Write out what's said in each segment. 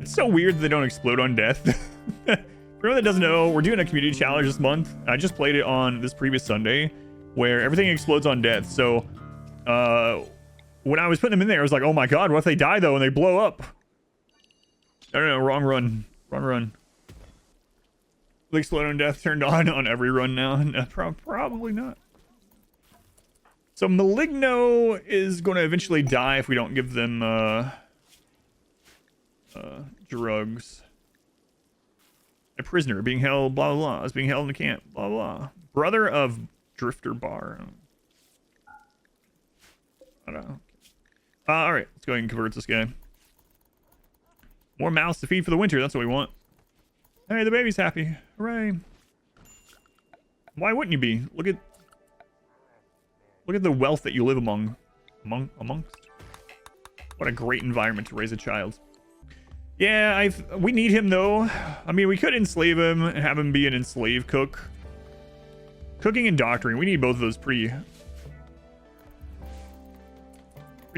It's so weird that they don't explode on death. For anyone that doesn't know, we're doing a community challenge this month. I just played it on this previous Sunday, where everything explodes on death. So, when I was putting them in there, I was like, oh my god, what if they die though and they blow up? No, wrong run. Wrong run. The explode on death turned on every run now. No, probably not. So Maligno is going to eventually die if we don't give them drugs. A prisoner being held, blah, blah, blah, is being held in the camp, blah, blah. Brother of Drifter Bar. I don't know. Alright, let's go ahead and convert this guy. More mouths to feed for the winter, that's what we want. Hey, the baby's happy. Hooray. Why wouldn't you be? Look at the wealth that you live amongst. What a great environment to raise a child. Yeah, we need him though. I mean, we could enslave him and have him be an enslaved cook. Cooking and doctoring, we need both of those pretty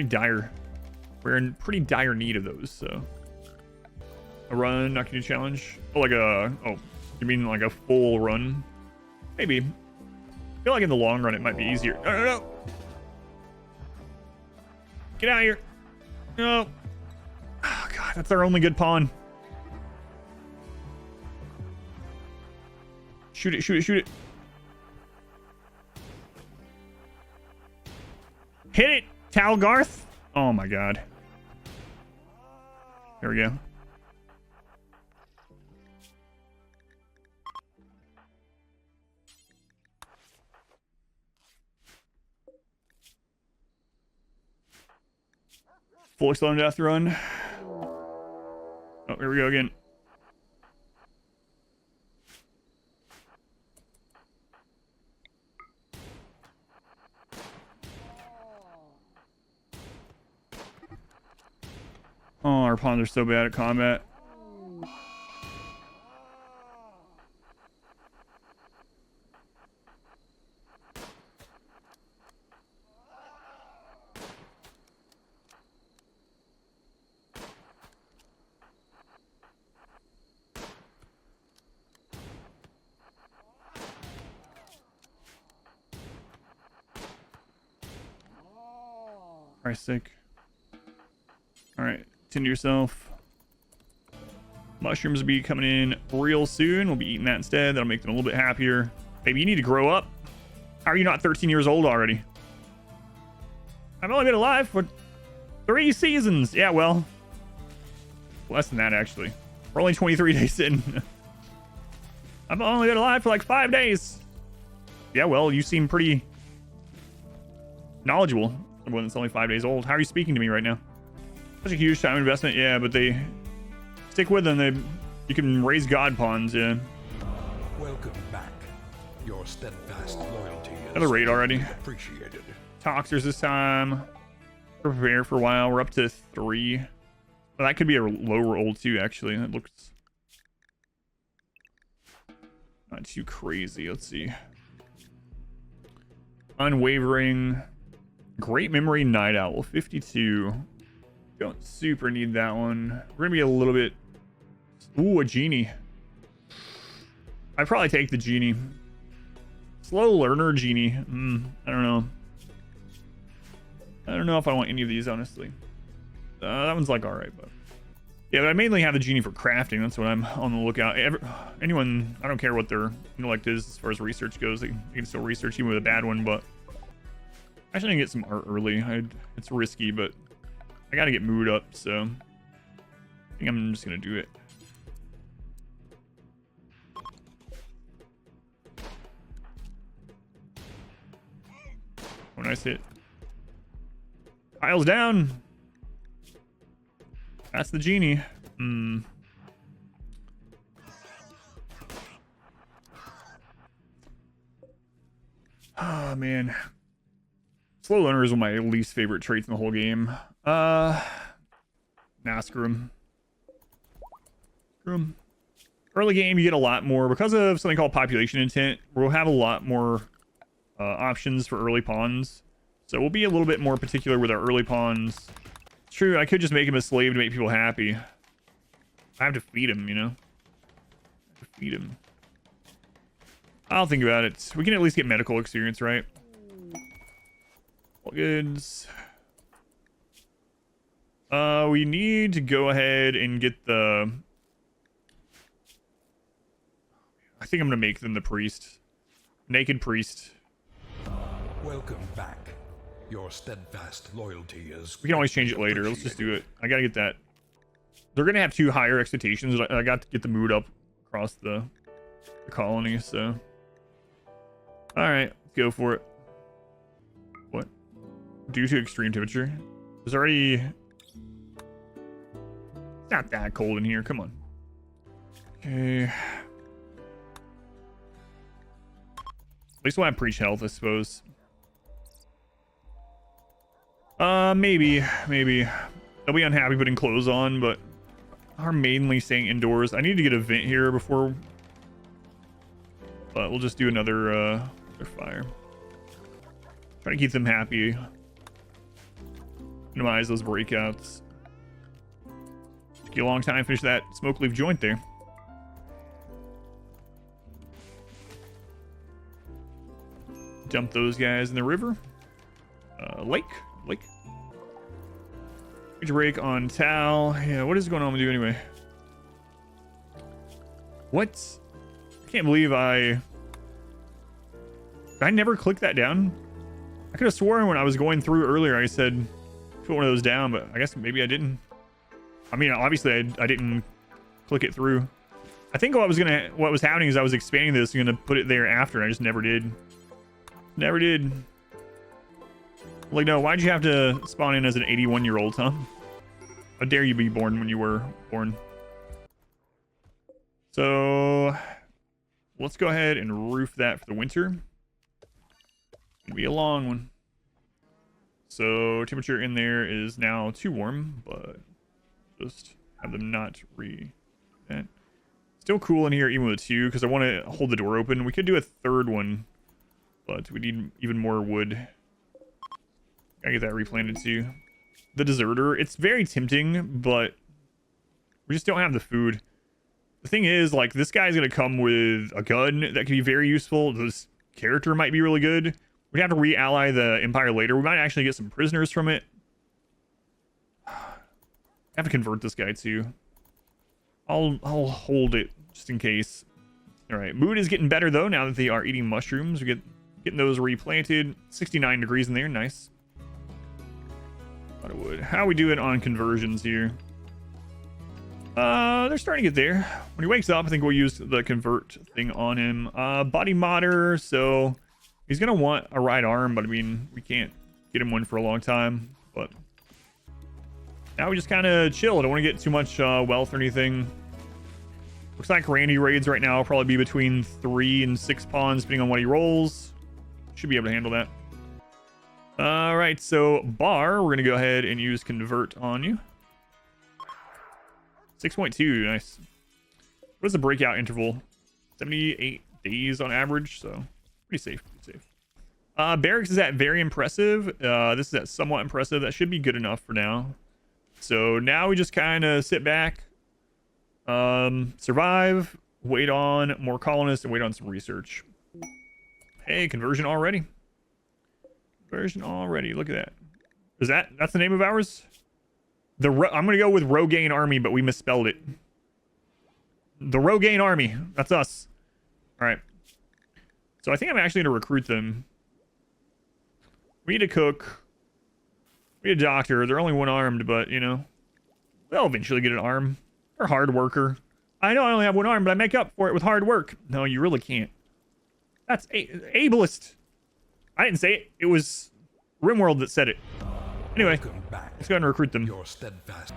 dire. We're in pretty dire need of those, so. A run, not gonna do challenge. Oh, like a, oh, you mean like a full run? Maybe. I feel like in the long run it might be easier. No. Get out of here. No. Oh, God, that's our only good pawn. Shoot it. Hit it, Talgarth. Oh my God. There we go. Full exploding death run. Oh, here we go again. Oh, our pawns are so bad at combat. Sick. All right, tend to yourself. Mushrooms will be coming in real soon. We'll be eating that instead. That'll make them a little bit happier. Baby, you need to grow up. How are you not 13 years old already? I've only been alive for 3 seasons. Yeah, well, less than that actually. We're only 23 days in. I've only been alive for like 5 days. Yeah, well, you seem pretty knowledgeable. One that's only 5 days old. How are you speaking to me right now? Such a huge time investment. Yeah, but they stick with them. You can raise god pawns. Yeah. Welcome back. Your steadfast loyalty is another raid already. Appreciated. Toxers this time. Prepare for a while. We're up to 3. Well, that could be a low roll too. Actually, that looks not too crazy. Let's see. Unwavering. Great memory night owl 52. Don't super need that one. We're gonna be a little bit. Ooh, a genie. I'd probably take the genie. Slow learner genie. I don't know. I don't know if I want any of these, honestly. That one's like alright, but yeah, but I mainly have the genie for crafting. That's what I'm on the lookout. Anyone, I don't care what their intellect is as far as research goes. They can still research even with a bad one, but actually, I can get some art early. It's risky, but I gotta get mood up, so I think I'm just gonna do it. Oh, nice hit. Piles down. That's the genie. Oh, man. Slow learner is one of my least favorite traits in the whole game. Nah, screw him. Screw him. Early game, you get a lot more because of something called population intent. We'll have a lot more options for early pawns, so we'll be a little bit more particular with our early pawns. It's true, I could just make him a slave to make people happy. I have to feed him, you know? I have to feed him. I'll think about it. We can at least get medical experience, right? All goods. We need to go ahead and get the... I think I'm gonna make them the priest. Naked priest. Welcome back. Your steadfast loyalty is... We can always change it later. Let's just do it. I gotta get that. They're gonna have 2 higher expectations. I got to get the mood up across the colony, so... Alright, let's go for it. What? Due to extreme temperature? There's already... It's not that cold in here, come on. Okay. At least we'll have preach health, I suppose. Maybe. They'll be unhappy putting clothes on, but are mainly staying indoors. I need to get a vent here before... But we'll just do another fire. Try to keep them happy. Minimize those breakouts. Took you a long time to finish that smoke leaf joint there. Dump those guys in the river. Lake. Break on Tal. Yeah, what is going on with you anyway? What? I can't believe I never clicked that down. I could have sworn when I was going through earlier I said put one of those down, but I guess maybe I didn't. I mean, obviously I didn't click it through. I think what was happening is I was expanding this and gonna put it there after, and I just never did. Like, no, why'd you have to spawn in as an 81-year-old, huh? How dare you be born when you were born? So let's go ahead and roof that for the winter. It'll be a long one. So temperature in there is now too warm, but just have them not that. Still cool in here even with 2 because I want to hold the door open. We could do a 3rd one, but we need even more wood. Gotta get that replanted too. The deserter, it's very tempting, but we just don't have the food. The thing is, like, this guy's gonna come with a gun that could be very useful. This character might be really good. We'd have to re-ally the Empire later. We might actually get some prisoners from it. I have to convert this guy too. I'll hold it just in case. All right, mood is getting better though now that they are eating mushrooms. We getting those replanted. 69 degrees in there, nice. Wood. How are we doing on conversions here? They're starting to get there. When he wakes up, I think we'll use the convert thing on him. Body modder, so he's gonna want a right arm, but I mean, we can't get him one for a long time. But now we just kind of chill. I don't want to get too much wealth or anything. Looks like Randy raids right now will probably be between 3 and 6 pawns, depending on what he rolls. Should be able to handle that. All right, so bar, we're gonna go ahead and use convert on you. 6.2, nice. What is the breakout interval? 78 days on average, so pretty safe. Barracks is at very impressive. This is at somewhat impressive. That should be good enough for now. So now we just kind of sit back, survive, wait on more colonists, and wait on some research. Hey, conversion already. Look at that. That's the name of ours? I'm gonna go with Rogaine Army, but we misspelled it. The Rogaine Army. That's us. All right. So I think I'm actually gonna recruit them. We need a cook. We need a doctor. They're only 1-armed, but you know, they'll eventually get an arm. They're a hard worker. I know I only have 1 arm, but I make up for it with hard work. No, you really can't. That's ableist. I didn't say it. It was RimWorld that said it. Anyway, let's go ahead and recruit them. Your steadfast.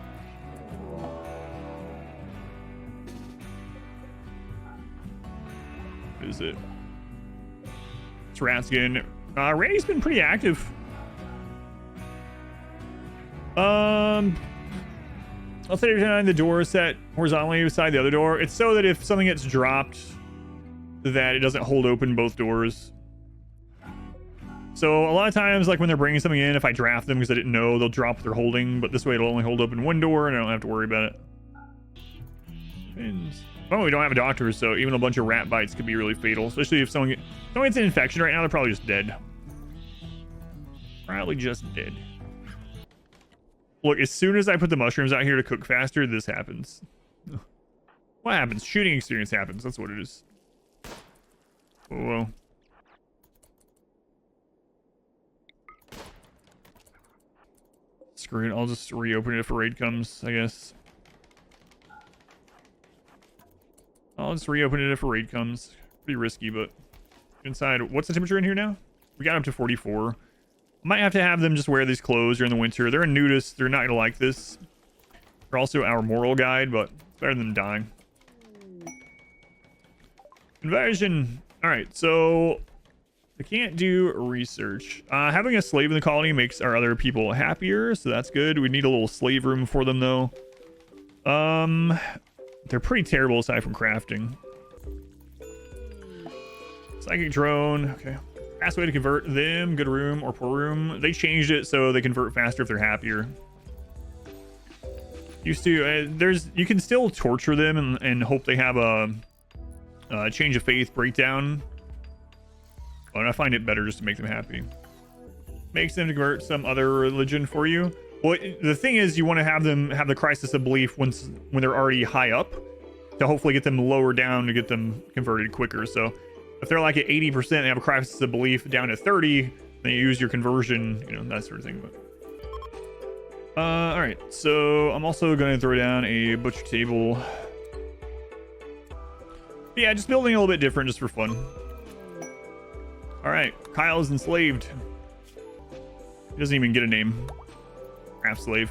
What is it? It's Ratskin. Randy's been pretty active. I'll say the door is set horizontally beside the other door. It's so that if something gets dropped, that it doesn't hold open both doors. So a lot of times, like when they're bringing something in, if I draft them because I didn't know, they'll drop what they're holding, but this way it'll only hold open 1 door and I don't have to worry about it. Fins. Oh, we don't have a doctor, so even a bunch of rat bites could be really fatal, especially if someone gets an infection right now. They're probably just dead. Probably just dead. Look, as soon as I put the mushrooms out here to cook faster, this happens. What happens? Shooting experience happens. That's what it is. Whoa. Screw it. I'll just reopen it if a raid comes, I guess. I'll just reopen it if a raid comes. Pretty risky, but inside. What's the temperature in here now? We got up to 44. Might have to have them just wear these clothes during the winter. They're a nudist. They're not going to like this. They're also our moral guide, but it's better than dying. Conversion. All right, so I can't do research. Having a slave in the colony makes our other people happier, so that's good. We need a little slave room for them, though. They're pretty terrible aside from crafting. Psychic drone. Okay. Fast way to convert them. Good room or poor room. They changed it so they convert faster if they're happier. Used to, you can still torture them and hope they have a change of faith breakdown. But I find it better just to make them happy. Makes them to convert some other religion for you. Well, the thing is, you want to have them have the crisis of belief when they're already high up, to hopefully get them lower down to get them converted quicker. So if they're like at 80%, they have a crisis of belief down to 30, then you use your conversion, you know, that sort of thing. But all right, so I'm also going to throw down a butcher table. Yeah, just building a little bit different just for fun. All right, Kyle's enslaved. He doesn't even get a name. Craft slave.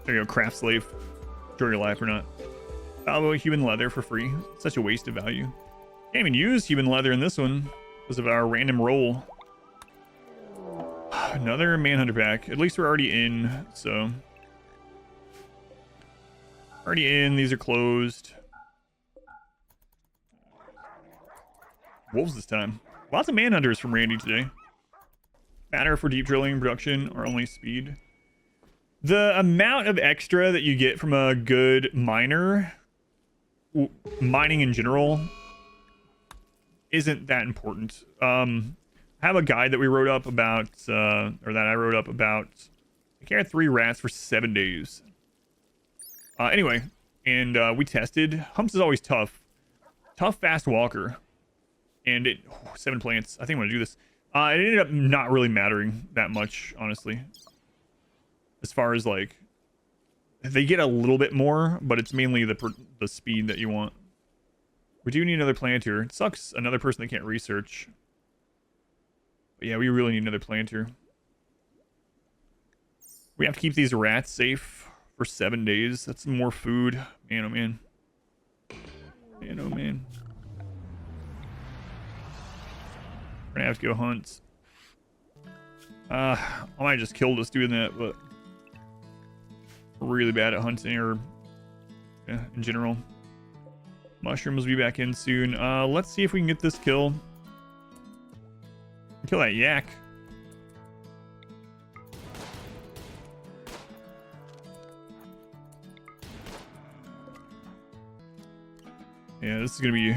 There you go, craft slave. Enjoy your life or not. Valuable human leather for free. Such a waste of value. Can't even use human leather in this one because of our random roll. Another Manhunter pack. At least we're already in, so. Already in. These are closed. Wolves this time. Lots of Manhunters from Randy today. Matter for deep drilling production or only speed. The amount of extra that you get from a good miner, mining in general, isn't that important. I have a guide that we wrote up about, or that I wrote up about. I carried 3 rats for 7 days. Anyway, and we tested. Humps is always tough. Tough, fast walker. And 7 plants. I think I'm going to do this. It ended up not really mattering that much, honestly. As far as, like, they get a little bit more, but it's mainly the speed that you want. We do need another planter. It sucks, another person that can't research. But yeah, we really need another planter. We have to keep these rats safe for 7 days. That's more food. Man, oh man. Man, oh man. We're gonna have to go hunt. I might just kill this doing that, but we're really bad at hunting, or yeah, in general. Mushrooms will be back in soon. Let's see if we can get this kill. Kill that yak. Yeah, this is gonna be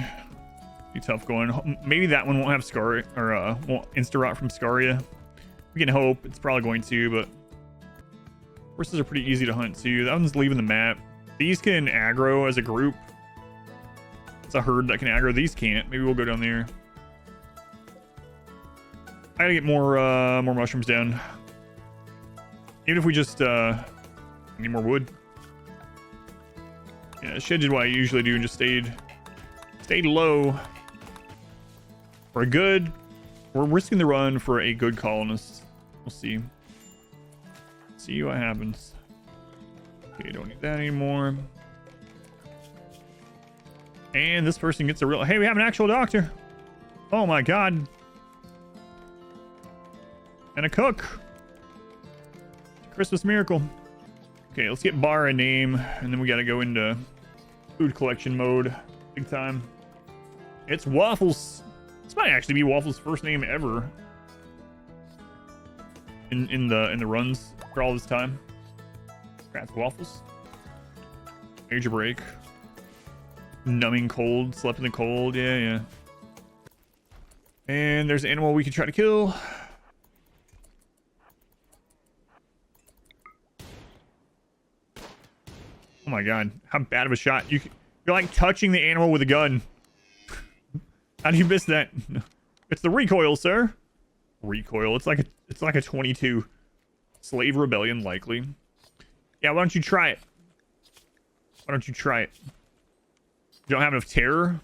tough going. Maybe that one won't have scar, or won't insta rot from Scaria. We can hope. It's probably going to, but horses are pretty easy to hunt too. That one's leaving the map. These can aggro as a group. It's a herd that can aggro. These can't. Maybe we'll go down there. I gotta get more mushrooms down. Even if we just need more wood. Yeah, I did what I usually do and just stayed low. For a good, we're risking the run for a good colonist. We'll see. See what happens. Okay, don't need that anymore. And this person gets a real... Hey, we have an actual doctor. Oh my god. And a cook. Christmas miracle. Okay, let's get Bar a name, and then we gotta go into food collection mode. Big time. It's Waffles. This might actually be Waffles' first name ever. In the runs for all this time. Congrats, Waffles. Major break. numbing cold, slept in the cold. Yeah. And there's an animal we can try to kill. Oh my god, how bad of a shot. You're like touching the animal with a gun. How do you miss that? It's the recoil, sir. Recoil. It's like a 22. Slave rebellion, likely. Yeah, why don't you try it? Why don't you try it? You don't have enough terror?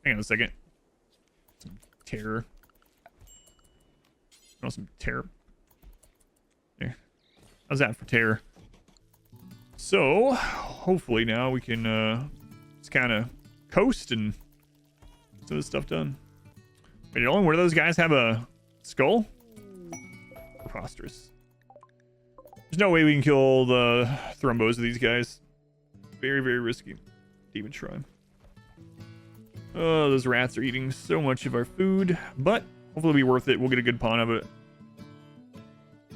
Hang on a second. Some terror. I want some terror. There. How's that for terror? So, hopefully now we can just kind of coast and get some of this stuff done. Wait, one of those guys have a skull? Preposterous. There's no way we can kill the thrombos of these guys. Very, very risky. Demon Shrine. Oh, those rats are eating so much of our food, but hopefully it'll be worth it. We'll get a good pawn out of it.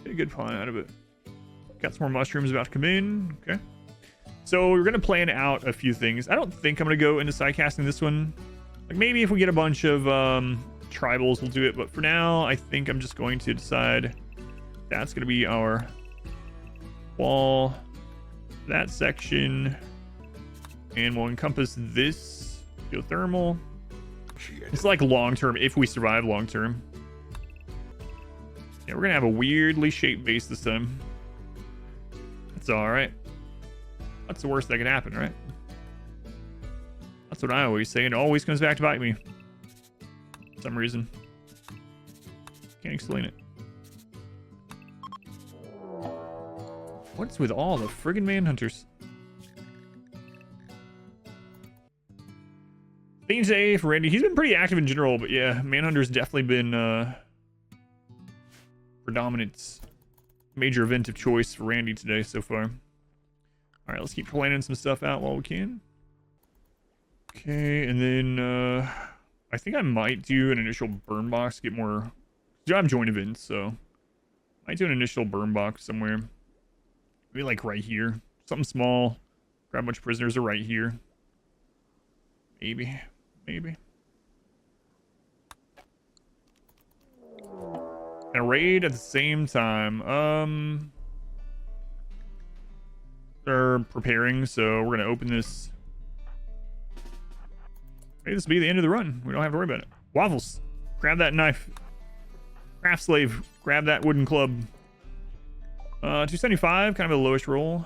Get a good pawn out of it. Got some more mushrooms about to come in. Okay. So we're going to plan out a few things. I don't think I'm going to go into sidecasting this one. Like maybe if we get a bunch of tribals, we'll do it. But for now, I think I'm just going to decide that's going to be our wall. That section. And we'll encompass this geothermal. It's like long-term, if we survive long-term. Yeah, we're going to have a weirdly shaped base this time. That's alright. That's the worst that can happen, right? That's what I always say, and it always comes back to bite me. For some reason. Can't explain it. What's with all the friggin' Manhunters? Things A for Randy. He's been pretty active in general, but yeah, Manhunter's definitely been predominant major event of choice for Randy today so far. All right, let's keep planning some stuff out while we can. Okay, and then I think I might do an initial burn box to get more. I have joint events, so I might do an initial burn box somewhere. Maybe like right here, something small. Grab a bunch of prisoners are right here. Maybe. And a raid at the same time. They're preparing, so we're gonna open this. Maybe this will be the end of the run. We don't have to worry about it. Waffles, grab that knife. Craft slave, grab that wooden club. 275, kind of a lowish roll.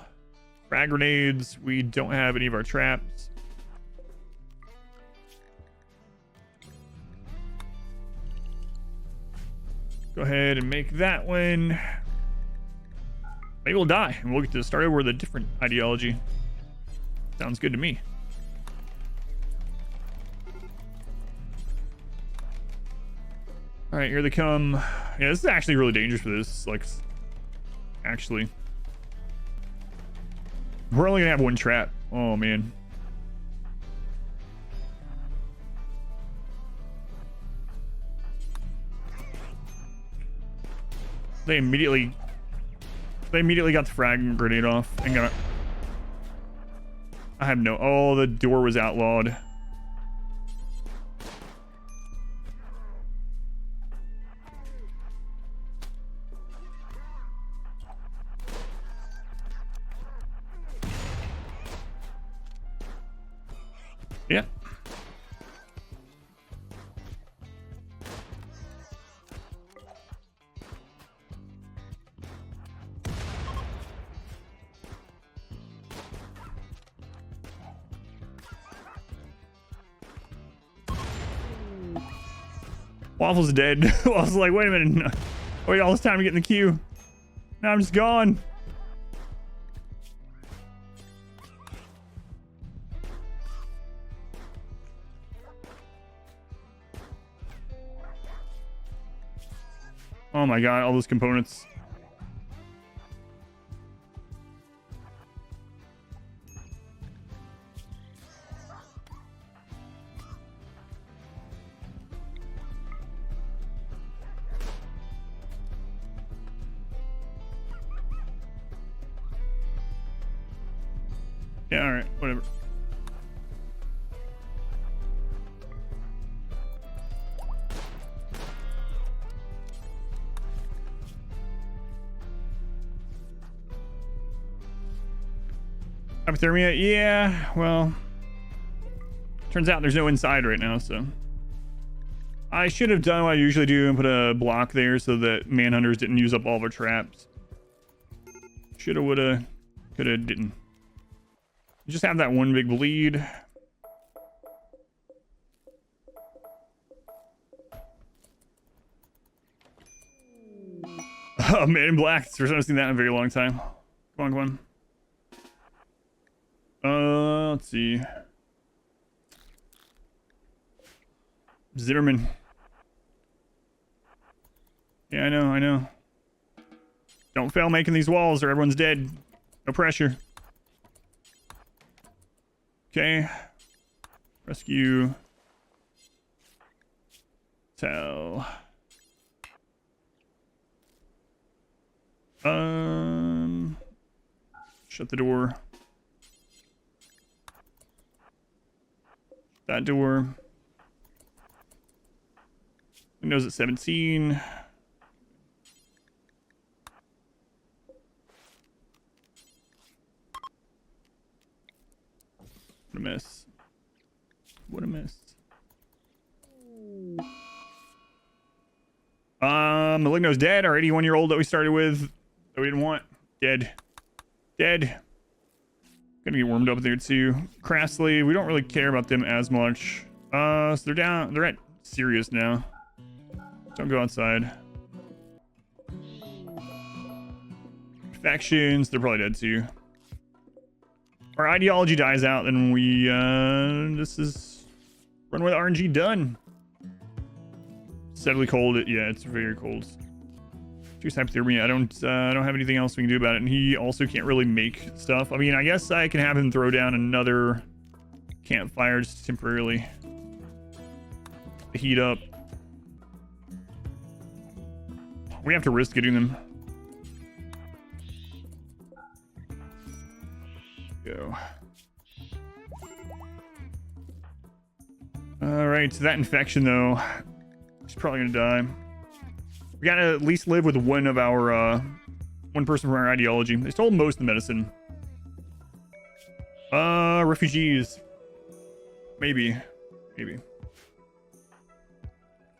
Frag grenades, we don't have any of our traps. Go ahead and make that one. Maybe we'll die and we'll get to start over with a different ideology. Sounds good to me. All right, here they come. Yeah, this is actually really dangerous for this. Like, actually, we're only gonna have one trap. Oh man. They immediately got the frag grenade off and got. I have no. Oh, the door was outlawed. Yeah. Waffles is dead. I was like, wait a minute. Wait all this time to get in the queue. Now I'm just gone. Oh my god, all those components. Yeah, alright, whatever. Hypothermia? Yeah, well, turns out there's no inside right now, so. I should have done what I usually do and put a block there so that Manhunters didn't use up all their traps. Shoulda, woulda, coulda, didn't. Just have that one big bleed. Oh, Man in Black. First time I've seen that in a very long time. Come on, come on. Let's see. Zimmerman. Yeah, I know. Don't fail making these walls or everyone's dead. No pressure. Okay. Rescue. Tell. Shut the door. That door. Windows at 17. What a mess. What a mess. Maligno's dead. Our 81-year-old that we started with that we didn't want. Dead. Dead. Gonna get warmed up there too. Crassly, we don't really care about them as much. So they're down. They're at Sirius now. Don't go outside. Factions, they're probably dead too. Our ideology dies out, then we, this is run with RNG done. Steadily cold. Yeah, it's very cold. Juice hypothermia. I don't have anything else we can do about it, and he also can't really make stuff. I mean, I guess I can have him throw down another campfire just temporarily to heat up. We have to risk getting them. Go. All right, so that infection though, she's probably gonna die. We gotta at least live with one of our one person from our ideology. They stole most of the medicine. Refugees. Maybe.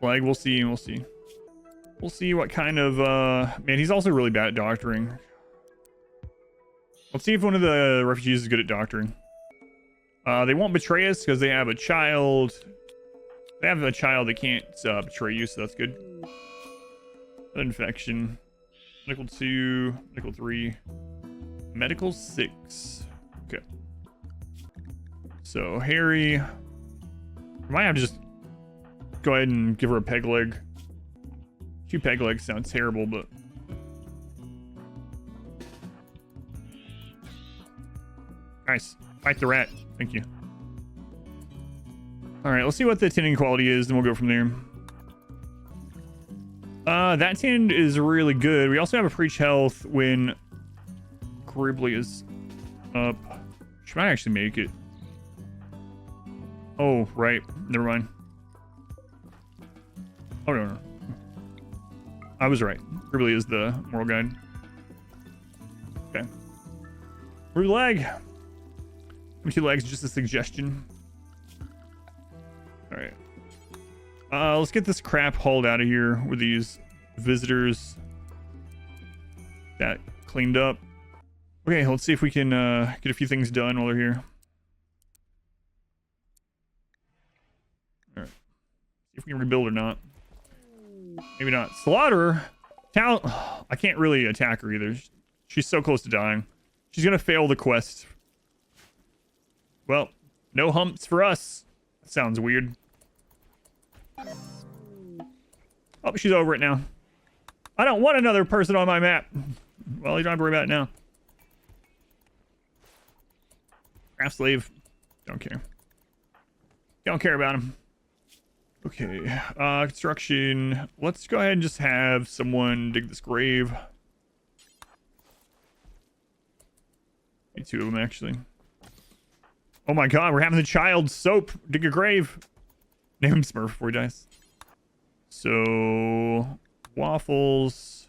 Flag, we'll see. We'll see what kind of man, he's also really bad at doctoring. Let's see if one of the refugees is good at doctoring. They won't betray us because they have a child. They have a child that can't betray you, so that's good. Infection. Medical 2, medical 3, medical 6. Okay. So Harry, I might have to just go ahead and give her a peg leg. 2 peg legs sounds terrible, but nice. Fight the rat. Thank you. All right, let's see what the tending quality is, and we'll go from there. That tend is really good. We also have a preach health when Gribbly is up. She might actually make it. Oh, right. Never mind. Oh, no. I was right. Gribbly is the moral guide. Okay. Ruby leg. 2 legs, just a suggestion. All right. Let's get this crap hauled out of here with these visitors. That cleaned up. Okay, let's see if we can get a few things done while they're here. All right. See if we can rebuild or not. Maybe not. Slaughterer. I can't really attack her either. She's so close to dying. She's gonna fail the quest. Well, no humps for us. That sounds weird. Oh, she's over it now. I don't want another person on my map. Well, you don't have to worry about it now. Craft slave. Don't care. Don't care about him. Okay. Construction. Let's go ahead and just have someone dig this grave. Need 2 of them, actually. Oh my god, we're having the child soap dig a grave. Name him Smurf before he dies. So, Waffles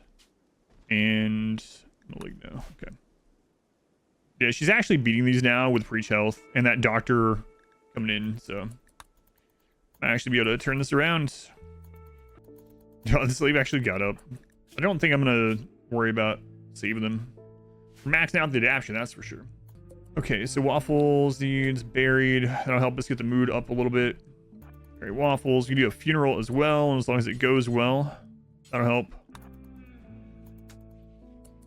and Maligno. Okay. Yeah, she's actually beating these now with breach health and that doctor coming in, so I actually be able to turn this around. Oh, the slave actually got up. I don't think I'm gonna worry about saving them. We're maxing out the adaption, that's for sure. Okay, so Waffles needs buried. That'll help us get the mood up a little bit. All right, Waffles, you can do a funeral as well, and as long as it goes well, that'll help.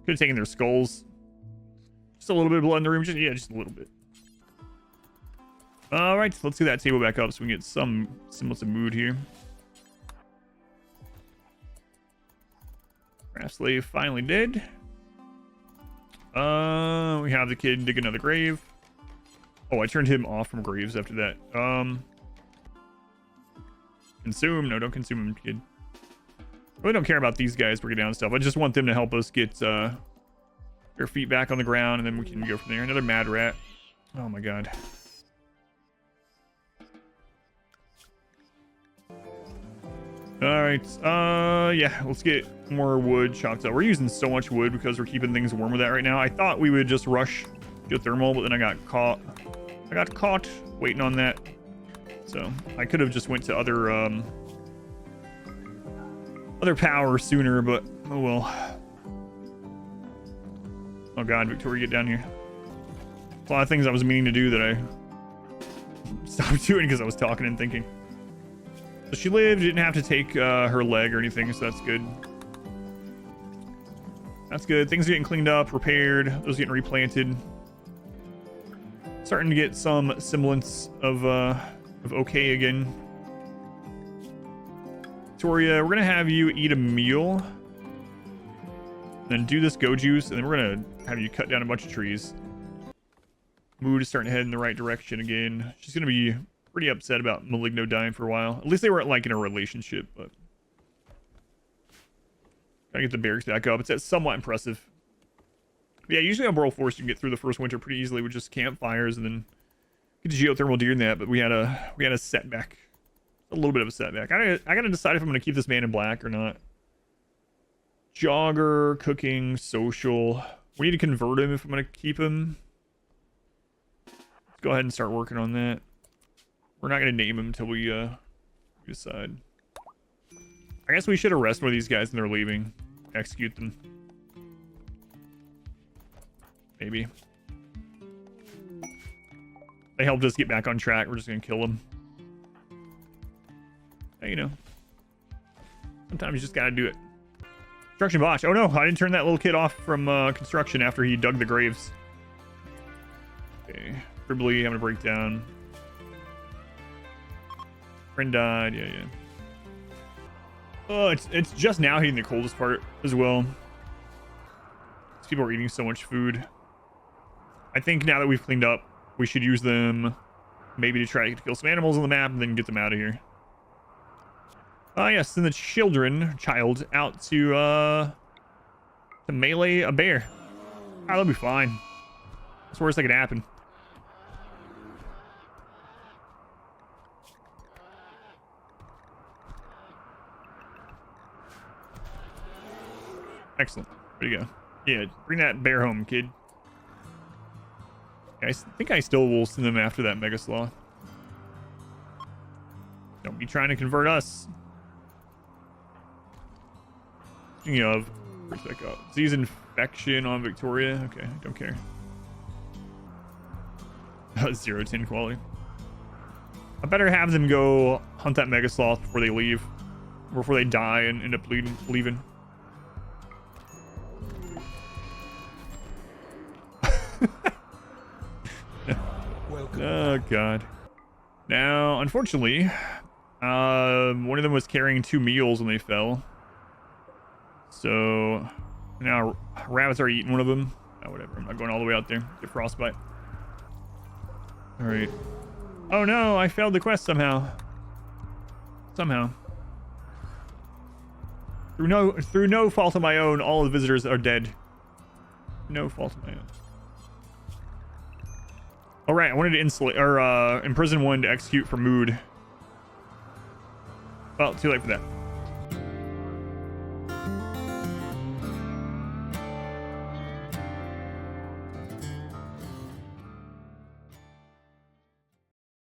Could have taken their skulls. Just a little bit of blood in the room. Just a little bit. All right, let's get that table back up so we can get some semblance of mood here. Craft slave finally dead. We have the kid dig another grave. Oh, I turned him off from graves after that. Consume. No, don't consume him, kid. I really don't care about these guys breaking down stuff. I just want them to help us get their feet back on the ground, and then we can go from there. Another mad rat. Oh my god. All right. Yeah, let's get more wood chopped up. We're using so much wood because we're keeping things warm with that right now. I thought we would just rush geothermal, but then I got caught. Waiting on that. So I could have just went to other power sooner, but oh well. Oh god, Victoria, get down here. A lot of things I was meaning to do that I stopped doing because I was talking and thinking. So she lived, didn't have to take her leg or anything, so that's good. That's good. Things are getting cleaned up, repaired, those getting replanted. Starting to get some semblance of okay again. Victoria, we're gonna have you eat a meal, then do this go juice, and then we're gonna have you cut down a bunch of trees. Mood is starting to head in the right direction again. She's gonna be pretty upset about Maligno dying for a while. At least they weren't like in a relationship, but gotta get the barracks back up. It's somewhat impressive. But yeah, usually on World Force you can get through the first winter pretty easily with just campfires and then get the geothermal deer in that. But we had a setback, a little bit of a setback. I gotta decide if I'm gonna keep this man in black or not. Jogger, cooking, social. We need to convert him if I'm gonna keep him. Let's go ahead and start working on that. We're not gonna name him until we decide. I guess we should arrest one of these guys when they're leaving. Execute them. Maybe. They helped us get back on track. We're just gonna kill them. Hey, you know. Sometimes you just gotta do it. Construction botch. Oh no, I didn't turn that little kid off from construction after he dug the graves. Okay. Cribbly having a breakdown. Friend died. Yeah. Oh, it's just now hitting the coldest part as well. These people are eating so much food. I think now that we've cleaned up, we should use them maybe to try to kill some animals on the map and then get them out of here. Yes, send the child out to melee a bear. That'll be fine. That's the worst that could happen. Excellent. There you go. Yeah, bring that bear home, kid. I think I still will send them after that Mega Sloth. Don't be trying to convert us. Speaking of, where's that go? Disease infection on Victoria. Okay, don't care. 0-10 quality. I better have them go hunt that Mega Sloth before they leave. Or before they die and end up leaving. Oh god. Now, unfortunately, one of them was carrying 2 meals when they fell. So now rabbits are eating one of them. Oh, whatever. I'm not going all the way out there. Get frostbite. All right. Oh no, I failed the quest somehow. Through no fault of my own, all the visitors are dead. No fault of my own. All right, I wanted to insulate or imprison one to execute for mood. Well, too late for that.